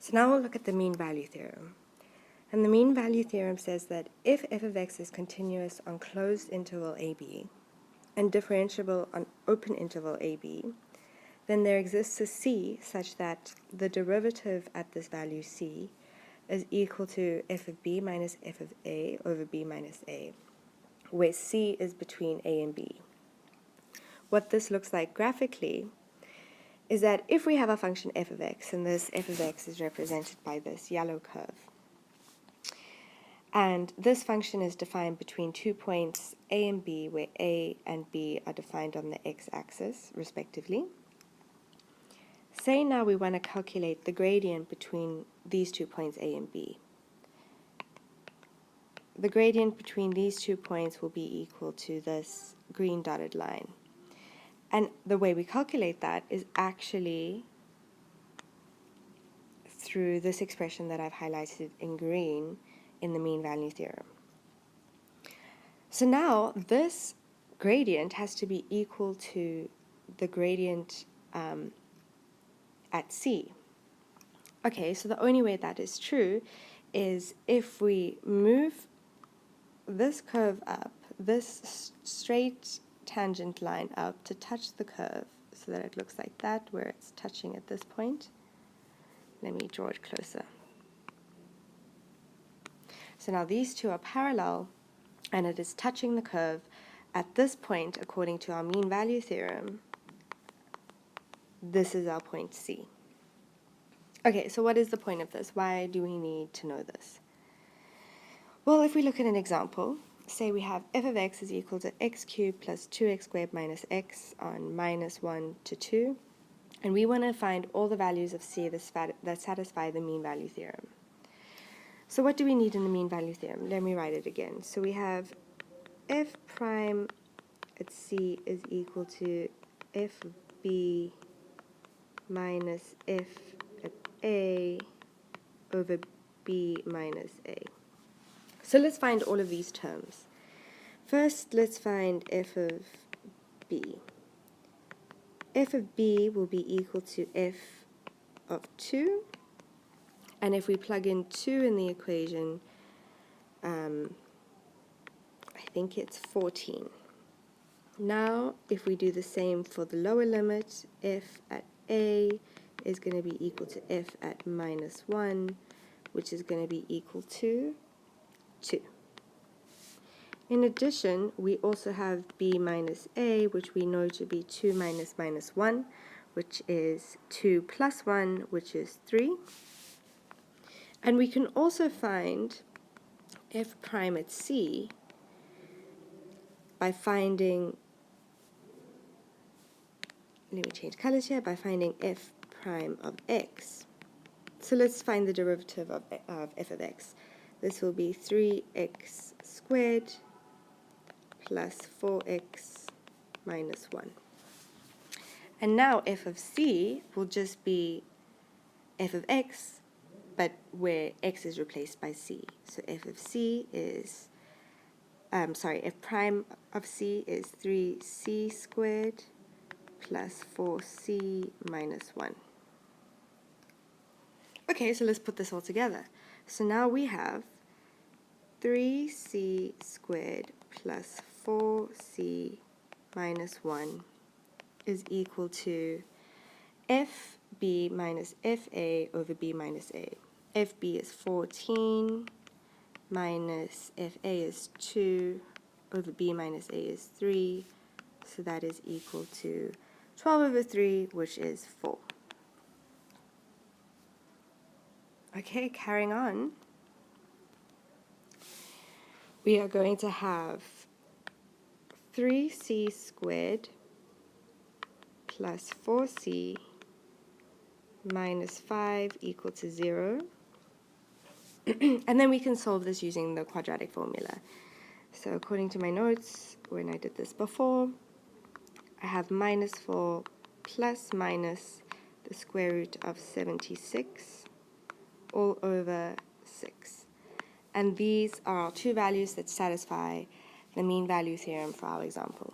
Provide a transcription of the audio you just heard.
So now we'll look at the mean value theorem. And the mean value theorem says that if f of x is continuous on closed interval ab and differentiable on open interval ab, then there exists a c such that the derivative at this value c is equal to f of b minus f of a over b minus a, where c is between a and b. What this looks like graphically is that if we have a function f of x, and this f of x is represented by this yellow curve, and this function is defined between 2 points a and b, where a and b are defined on the x-axis, respectively. Say now we want to calculate the gradient between these 2 points a and b. The gradient between these 2 points will be equal to this green dotted line. And the way we calculate that is actually through this expression that I've highlighted in green in the mean value theorem. So now this gradient has to be equal to the gradient at c. Okay, so the only way that is true is if we move this curve up, this straight tangent line up to touch the curve so that it looks like that, where it's touching at this point. Let me draw it closer. So now these two are parallel and it is touching the curve at this point. According to our mean value theorem, this is our point C. Okay, so what is the point of this? Why do we need to know this? Well, if we look at an example, say we have f of x is equal to x cubed plus 2x squared minus x on minus 1 to 2, and we want to find all the values of c that satisfy the mean value theorem. So what do we need in the mean value theorem? Let me write it again. So we have f prime at c is equal to f of b minus f at a over b minus a. So let's find all of these terms. First, let's find f of b. F of b will be equal to f of 2. And if we plug in 2 in the equation, I think it's 14. Now, if we do the same for the lower limit, f at a is going to be equal to f at minus 1, which is going to be equal to 2. In addition, we also have b minus a, which we know to be 2 minus minus 1, which is 2 plus 1, which is 3. And we can also find f prime at c by finding, let me change colors here, by finding f prime of x. So let's find the derivative of f of x. This will be 3x squared plus 4x minus 1. And now f of c will just be f of x, but where x is replaced by c. So f of c is, f prime of c is 3c squared plus 4c minus 1. Okay, so let's put this all together. So now we have 3c squared plus 4c minus 1 is equal to fb minus fa over b minus a. fb is 14 minus fa is 2 over b minus a is 3, so that is equal to 12 over 3, which is 4. Okay, carrying on. We are going to have 3c squared plus 4c minus 5 equal to 0. And then we can solve this using the quadratic formula. So according to my notes, when I did this before, I have minus 4 plus minus the square root of 76 all over 6. And these are our two values that satisfy the mean value theorem for our example.